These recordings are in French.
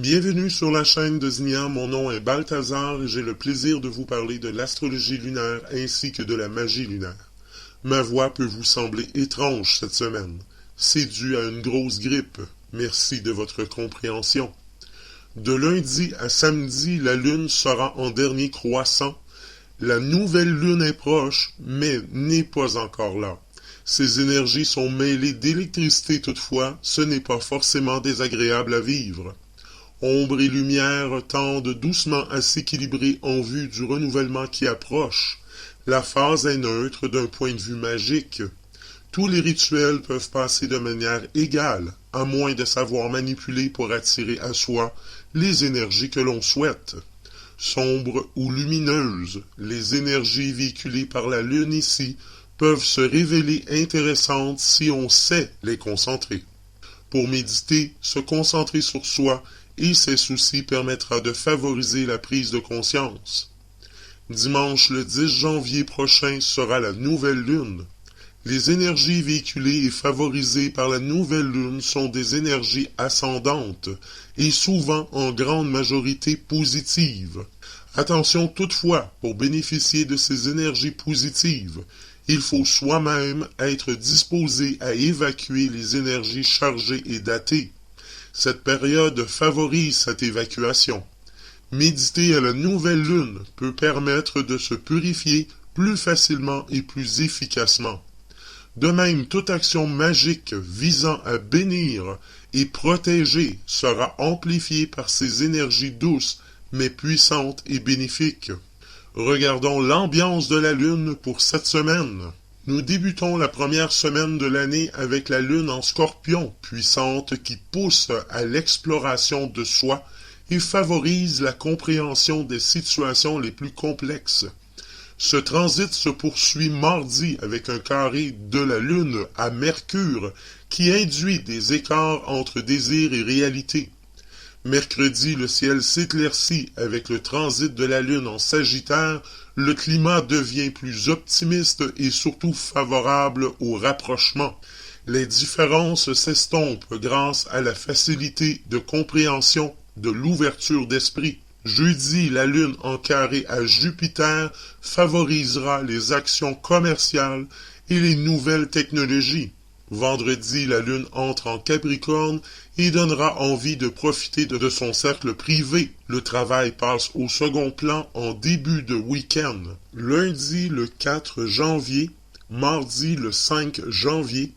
Bienvenue sur la chaîne de Znia, mon nom est Balthazar et j'ai le plaisir de vous parler de l'astrologie lunaire ainsi que de la magie lunaire. Ma voix peut vous sembler étrange cette semaine. C'est dû à une grosse grippe. Merci de votre compréhension. De lundi à samedi, la lune sera en dernier croissant. La nouvelle lune est proche, mais n'est pas encore là. Ces énergies sont mêlées d'électricité toutefois, ce n'est pas forcément désagréable à vivre. Ombre et lumière tendent doucement à s'équilibrer en vue du renouvellement qui approche. La phase est neutre d'un point de vue magique. Tous les rituels peuvent passer de manière égale, à moins de savoir manipuler pour attirer à soi les énergies que l'on souhaite. Sombres ou lumineuses, les énergies véhiculées par la lune ici peuvent se révéler intéressantes si on sait les concentrer. Pour méditer, se concentrer sur soi et ses soucis permettra de favoriser la prise de conscience. Dimanche le 10 janvier prochain sera la nouvelle lune. Les énergies véhiculées et favorisées par la nouvelle lune sont des énergies ascendantes et souvent en grande majorité positives. Attention toutefois, pour bénéficier de ces énergies positives, il faut soi-même être disposé à évacuer les énergies chargées et datées. Cette période favorise cette évacuation. Méditer à la nouvelle lune peut permettre de se purifier plus facilement et plus efficacement. De même, toute action magique visant à bénir et protéger sera amplifiée par ces énergies douces mais puissantes et bénéfiques. Regardons l'ambiance de la lune pour cette semaine. Nous débutons la première semaine de l'année avec la lune en Scorpion, puissante qui pousse à l'exploration de soi et favorise la compréhension des situations les plus complexes. Ce transit se poursuit mardi avec un carré de la lune à Mercure qui induit des écarts entre désir et réalité. Mercredi, le ciel s'éclaircit avec le transit de la lune en Sagittaire, le climat devient plus optimiste et surtout favorable au rapprochement. Les différences s'estompent grâce à la facilité de compréhension de l'ouverture d'esprit. Jeudi, la lune en carré à Jupiter favorisera les actions commerciales et les nouvelles technologies. Vendredi, la lune entre en Capricorne et donnera envie de profiter de son cercle privé. Le travail passe au second plan en début de week-end. Lundi, le 4 janvier, mardi, le 5 janvier,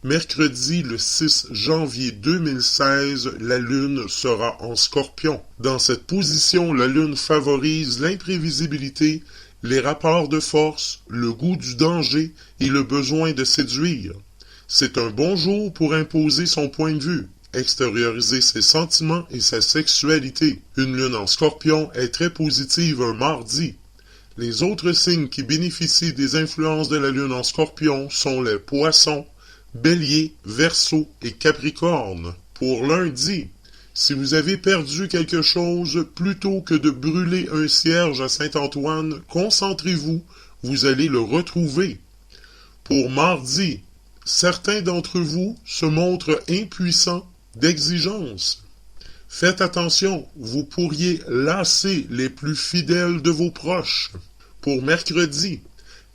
mercredi, le 6 janvier 2016, la lune sera en Scorpion. Dans cette position, la lune favorise l'imprévisibilité, les rapports de force, le goût du danger et le besoin de séduire. C'est un bon jour pour imposer son point de vue, extérioriser ses sentiments et sa sexualité. Une lune en Scorpion est très positive un mardi. Les autres signes qui bénéficient des influences de la lune en Scorpion sont les Poissons, Bélier, Verseau et Capricorne. Pour lundi, si vous avez perdu quelque chose, plutôt que de brûler un cierge à Saint-Antoine, concentrez-vous, vous allez le retrouver. Pour mardi, certains d'entre vous se montrent impuissants d'exigence. Faites attention, vous pourriez lasser les plus fidèles de vos proches. Pour mercredi,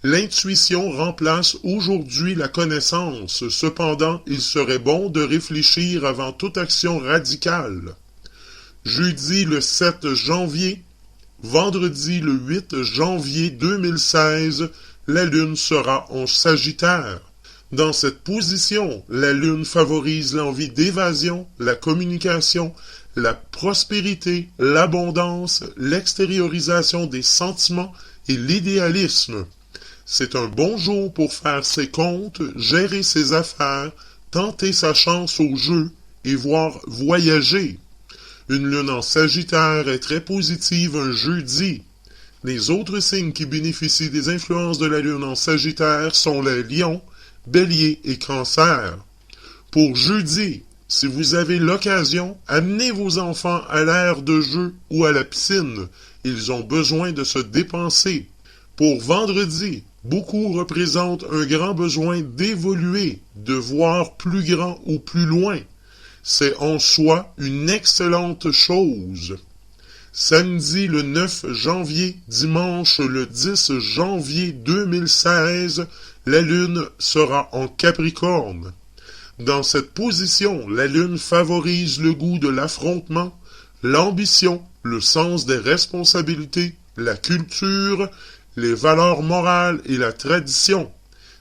l'intuition remplace aujourd'hui la connaissance. Cependant, il serait bon de réfléchir avant toute action radicale. Jeudi le 7 janvier, vendredi le 8 janvier 2016, la lune sera en Sagittaire. Dans cette position, la lune favorise l'envie d'évasion, la communication, la prospérité, l'abondance, l'extériorisation des sentiments et l'idéalisme. C'est un bon jour pour faire ses comptes, gérer ses affaires, tenter sa chance au jeu et voir voyager. Une lune en Sagittaire est très positive un jeudi. Les autres signes qui bénéficient des influences de la lune en Sagittaire sont les Lions, Bélier et Cancer. Pour jeudi, si vous avez l'occasion, amenez vos enfants à l'aire de jeu ou à la piscine. Ils ont besoin de se dépenser. Pour vendredi, beaucoup représentent un grand besoin d'évoluer, de voir plus grand ou plus loin. C'est en soi une excellente chose. Samedi le 9 janvier, dimanche le 10 janvier 2016, la Lune sera en Capricorne. Dans cette position, la Lune favorise le goût de l'affrontement, l'ambition, le sens des responsabilités, la culture, les valeurs morales et la tradition.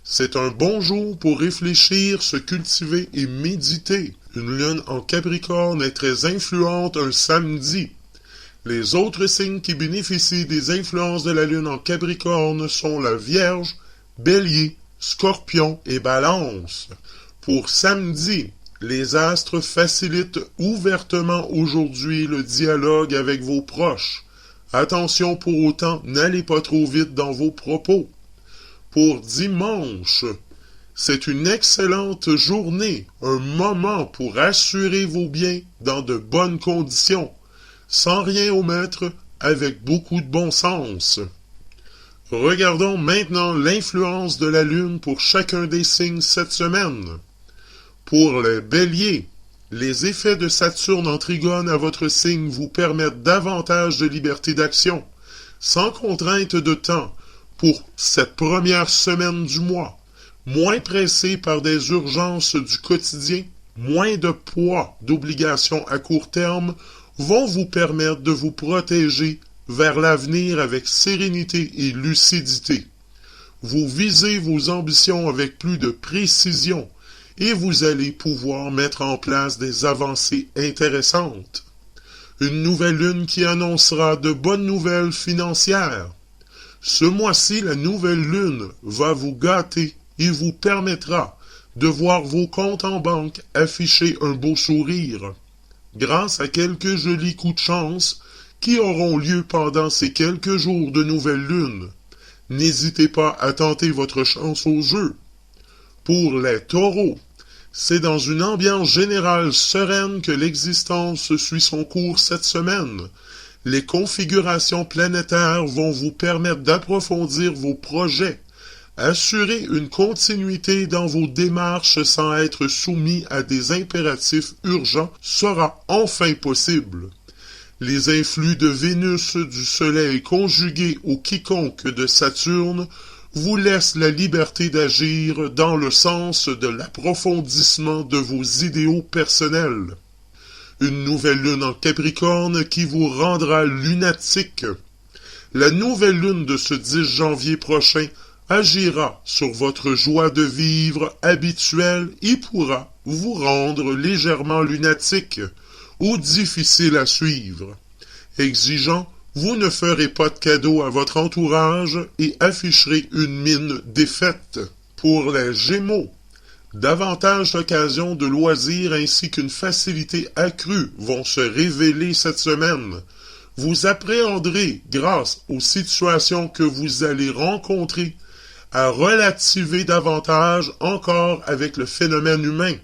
C'est un bon jour pour réfléchir, se cultiver et méditer. Une Lune en Capricorne est très influente un samedi. Les autres signes qui bénéficient des influences de la Lune en Capricorne sont la Vierge, Bélier, Scorpion et Balance. Pour samedi, les astres facilitent ouvertement aujourd'hui le dialogue avec vos proches. Attention pour autant, n'allez pas trop vite dans vos propos. Pour dimanche, c'est une excellente journée, un moment pour assurer vos biens dans de bonnes conditions, sans rien omettre, avec beaucoup de bon sens. Regardons maintenant l'influence de la Lune pour chacun des signes cette semaine. Pour les Béliers, les effets de Saturne en trigone à votre signe vous permettent davantage de liberté d'action, sans contrainte de temps, pour cette première semaine du mois, moins pressé par des urgences du quotidien, moins de poids d'obligations à court terme, vont vous permettre de vous protéger vers l'avenir avec sérénité et lucidité. Vous visez vos ambitions avec plus de précision et vous allez pouvoir mettre en place des avancées intéressantes. Une nouvelle lune qui annoncera de bonnes nouvelles financières. Ce mois-ci, la nouvelle lune va vous gâter et vous permettra de voir vos comptes en banque afficher un beau sourire, grâce à quelques jolis coups de chance qui auront lieu pendant ces quelques jours de nouvelle lune. N'hésitez pas à tenter votre chance au jeu. Pour les taureaux, c'est dans une ambiance générale sereine que l'existence suit son cours cette semaine. Les configurations planétaires vont vous permettre d'approfondir vos projets. Assurer une continuité dans vos démarches sans être soumis à des impératifs urgents sera enfin possible. Les influx de Vénus, du Soleil conjugués au quiconque de Saturne vous laissent la liberté d'agir dans le sens de l'approfondissement de vos idéaux personnels. Une nouvelle lune en Capricorne qui vous rendra lunatique. La nouvelle lune de ce 10 janvier prochain agira sur votre joie de vivre habituelle et pourra vous rendre légèrement lunatique ou difficile à suivre. Exigeant, vous ne ferez pas de cadeaux à votre entourage et afficherez une mine défaite. Pour les Gémeaux, davantage d'occasions de loisirs ainsi qu'une facilité accrue vont se révéler cette semaine. Vous appréhenderez, grâce aux situations que vous allez rencontrer, à relativiser davantage encore avec le phénomène humain.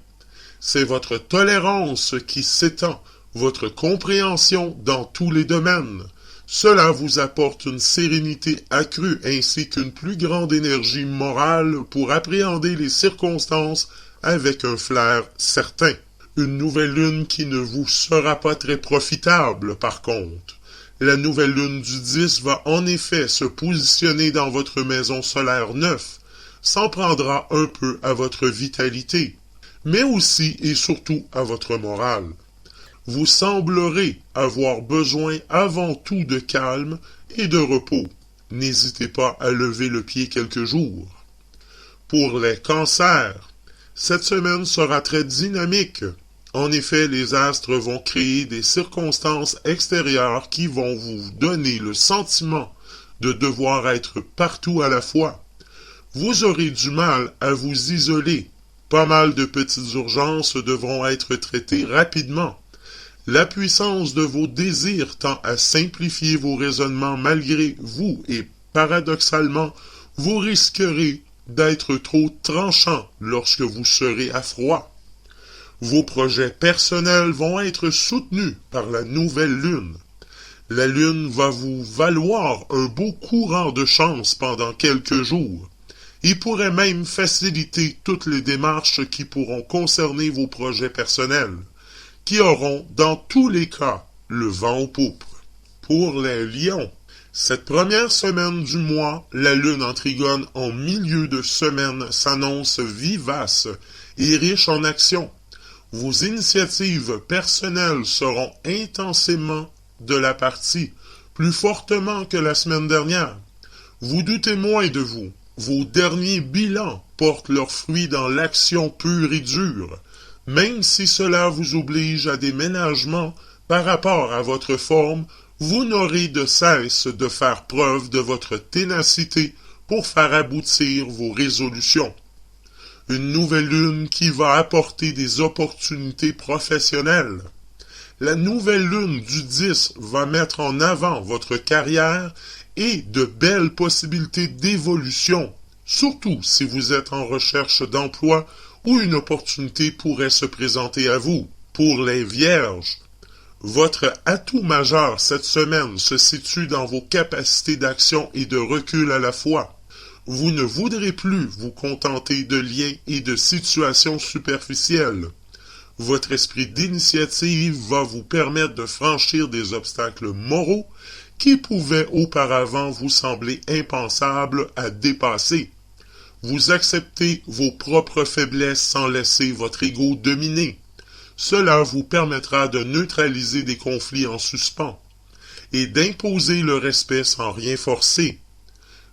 C'est votre tolérance qui s'étend, votre compréhension dans tous les domaines. Cela vous apporte une sérénité accrue ainsi qu'une plus grande énergie morale pour appréhender les circonstances avec un flair certain. Une nouvelle lune qui ne vous sera pas très profitable par contre. La nouvelle lune du 10 va en effet se positionner dans votre maison solaire 9, s'en prendra un peu à votre vitalité, mais aussi et surtout à votre morale. Vous semblerez avoir besoin avant tout de calme et de repos. N'hésitez pas à lever le pied quelques jours. Pour les cancers, cette semaine sera très dynamique. En effet, les astres vont créer des circonstances extérieures qui vont vous donner le sentiment de devoir être partout à la fois. Vous aurez du mal à vous isoler. Pas mal de petites urgences devront être traitées rapidement. La puissance de vos désirs tend à simplifier vos raisonnements malgré vous et, paradoxalement, vous risquerez d'être trop tranchant lorsque vous serez à froid. Vos projets personnels vont être soutenus par la nouvelle lune. La lune va vous valoir un beau courant de chance pendant quelques jours. Il pourrait même faciliter toutes les démarches qui pourront concerner vos projets personnels. qui auront, dans tous les cas, le vent aux poupes. Pour les lions, cette première semaine du mois, la lune en trigone en milieu de semaine s'annonce vivace et riche en action. Vos initiatives personnelles seront intensément de la partie, plus fortement que la semaine dernière. Vous doutez moins de vous. Vos derniers bilans portent leurs fruits dans l'action pure et dure, même si cela vous oblige à des ménagements par rapport à votre forme. Vous n'aurez de cesse de faire preuve de votre ténacité pour faire aboutir vos résolutions. Une nouvelle lune qui va apporter des opportunités professionnelles. La nouvelle lune du 10 va mettre en avant votre carrière et de belles possibilités d'évolution, surtout si vous êtes en recherche d'emploi ou une opportunité pourrait se présenter à vous. Pour les vierges, votre atout majeur cette semaine se situe dans vos capacités d'action et de recul à la fois. Vous ne voudrez plus vous contenter de liens et de situations superficielles. Votre esprit d'initiative va vous permettre de franchir des obstacles moraux qui pouvaient auparavant vous sembler impensables à dépasser. Vous acceptez vos propres faiblesses sans laisser votre ego dominer. Cela vous permettra de neutraliser des conflits en suspens et d'imposer le respect sans rien forcer.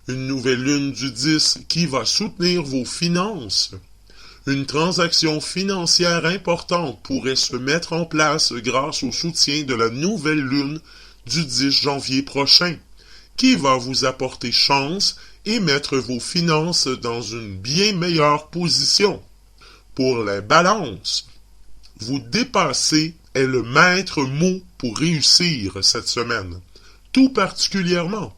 Une nouvelle lune du 10 qui va soutenir vos finances. Une transaction financière importante pourrait se mettre en place grâce au soutien de la nouvelle lune du 10 janvier prochain, qui va vous apporter chance et mettre vos finances dans une bien meilleure position. Pour les balances, vous dépasser est le maître mot pour réussir cette semaine. Tout particulièrement,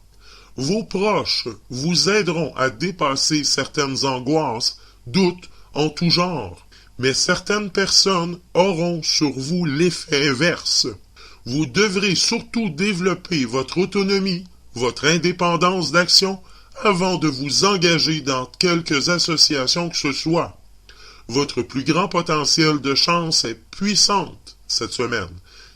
vos proches vous aideront à dépasser certaines angoisses, doutes en tout genre, mais certaines personnes auront sur vous l'effet inverse. Vous devrez surtout développer votre autonomie, votre indépendance d'action avant de vous engager dans quelques associations que ce soit. Votre plus grand potentiel de chance est puissante cette semaine,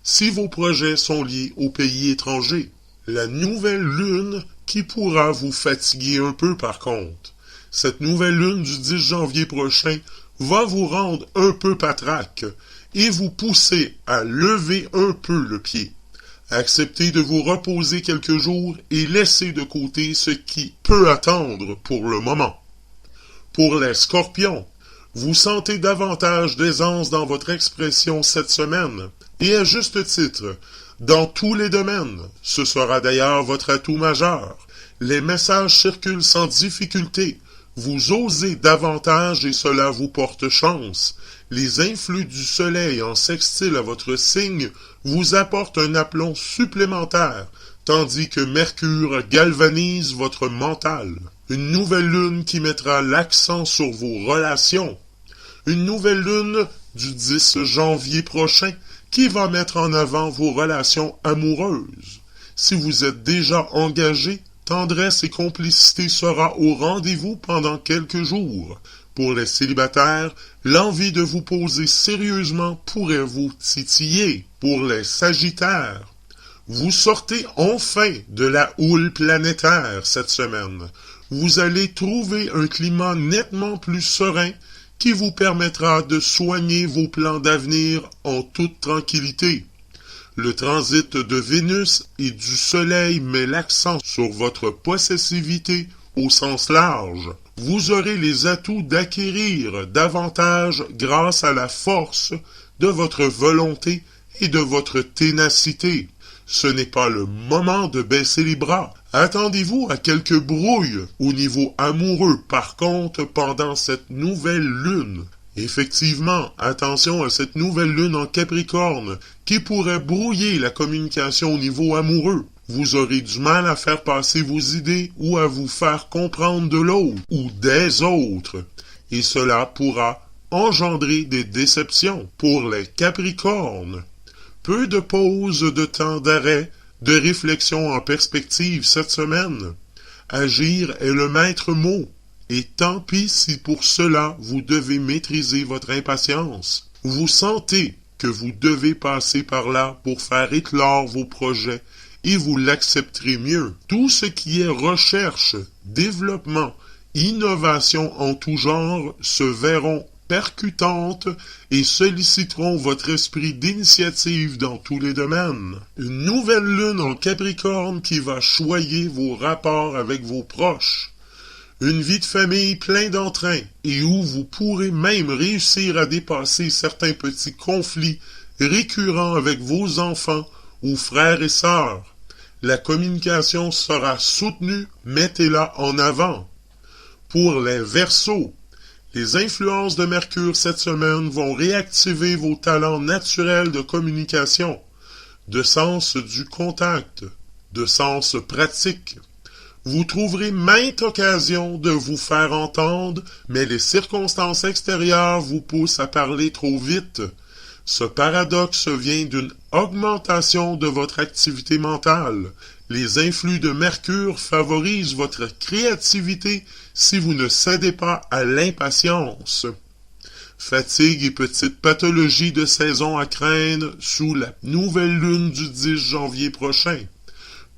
si vos projets sont liés aux pays étrangers. La nouvelle lune qui pourra vous fatiguer un peu par contre. Cette nouvelle lune du 10 janvier prochain va vous rendre un peu patraque et vous pousser à lever un peu le pied. Acceptez de vous reposer quelques jours et laissez de côté ce qui peut attendre pour le moment. Pour les scorpions, vous sentez davantage d'aisance dans votre expression cette semaine, et à juste titre, dans tous les domaines. Ce sera d'ailleurs votre atout majeur. Les messages circulent sans difficulté. Vous osez davantage et cela vous porte chance. Les influx du soleil en sextile à votre signe vous apportent un aplomb supplémentaire, tandis que Mercure galvanise votre mental. Une nouvelle lune qui mettra l'accent sur vos relations. Une nouvelle lune du 10 janvier prochain qui va mettre en avant vos relations amoureuses. Si vous êtes déjà engagé, tendresse et complicité sera au rendez-vous pendant quelques jours. Pour les célibataires, l'envie de vous poser sérieusement pourrait vous titiller. Pour les sagittaires, vous sortez enfin de la houle planétaire cette semaine. Vous allez trouver un climat nettement plus serein qui vous permettra de soigner vos plans d'avenir en toute tranquillité. Le transit de Vénus et du Soleil met l'accent sur votre possessivité au sens large. Vous aurez les atouts d'acquérir davantage grâce à la force de votre volonté et de votre ténacité. Ce n'est pas le moment de baisser les bras. Attendez-vous à quelques brouilles au niveau amoureux, par contre, pendant cette nouvelle lune. Effectivement, attention à cette nouvelle lune en Capricorne, qui pourrait brouiller la communication au niveau amoureux. Vous aurez du mal à faire passer vos idées ou à vous faire comprendre de l'autre ou des autres. Et cela pourra engendrer des déceptions pour les Capricornes. Peu de pauses de temps d'arrêt, de réflexion en perspective cette semaine. Agir est le maître mot. Et tant pis si pour cela vous devez maîtriser votre impatience. Vous sentez que vous devez passer par là pour faire éclore vos projets et vous l'accepterez mieux. Tout ce qui est recherche, développement, innovation en tout genre se verront percutantes et solliciteront votre esprit d'initiative dans tous les domaines. Une nouvelle lune en Capricorne qui va choyer vos rapports avec vos proches. Une vie de famille plein d'entrain et où vous pourrez même réussir à dépasser certains petits conflits récurrents avec vos enfants ou frères et sœurs. La communication sera soutenue, mettez-la en avant. Pour les Verseaux, les influences de Mercure cette semaine vont réactiver vos talents naturels de communication, de sens du contact, de sens pratique. Vous trouverez maintes occasions de vous faire entendre, mais les circonstances extérieures vous poussent à parler trop vite. Ce paradoxe vient d'une augmentation de votre activité mentale. Les influx de Mercure favorisent votre créativité si vous ne cédez pas à l'impatience. Fatigue et petites pathologies de saison à craindre sous la nouvelle lune du 10 janvier prochain.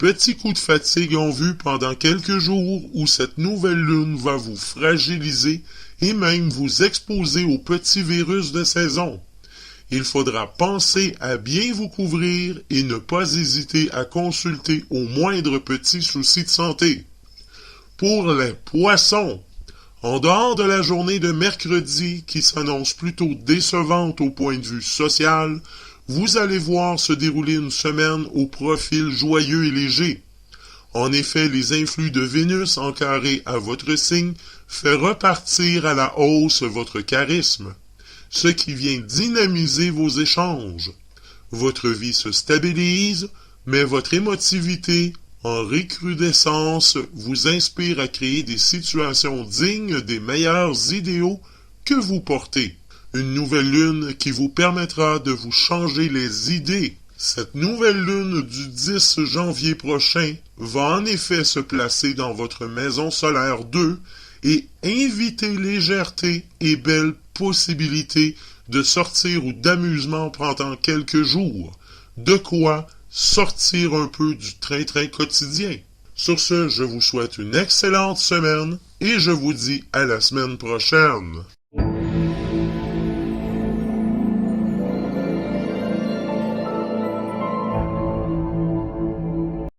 Petits coups de fatigue en vue pendant quelques jours où cette nouvelle lune va vous fragiliser et même vous exposer aux petits virus de saison. Il faudra penser à bien vous couvrir et ne pas hésiter à consulter au moindre petit souci de santé. Pour les Poissons, en dehors de la journée de mercredi qui s'annonce plutôt décevante au point de vue social, vous allez voir se dérouler une semaine au profil joyeux et léger. En effet, les influx de Vénus en carré à votre signe fait repartir à la hausse votre charisme, ce qui vient dynamiser vos échanges. Votre vie se stabilise, mais votre émotivité, en recrudescence, vous inspire à créer des situations dignes des meilleurs idéaux que vous portez. Une nouvelle lune qui vous permettra de vous changer les idées. Cette nouvelle lune du 10 janvier prochain va en effet se placer dans votre maison solaire 2 et inviter légèreté et belles possibilités de sortir ou d'amusement pendant quelques jours. De quoi sortir un peu du train-train quotidien. Sur ce, je vous souhaite une excellente semaine et je vous dis à la semaine prochaine.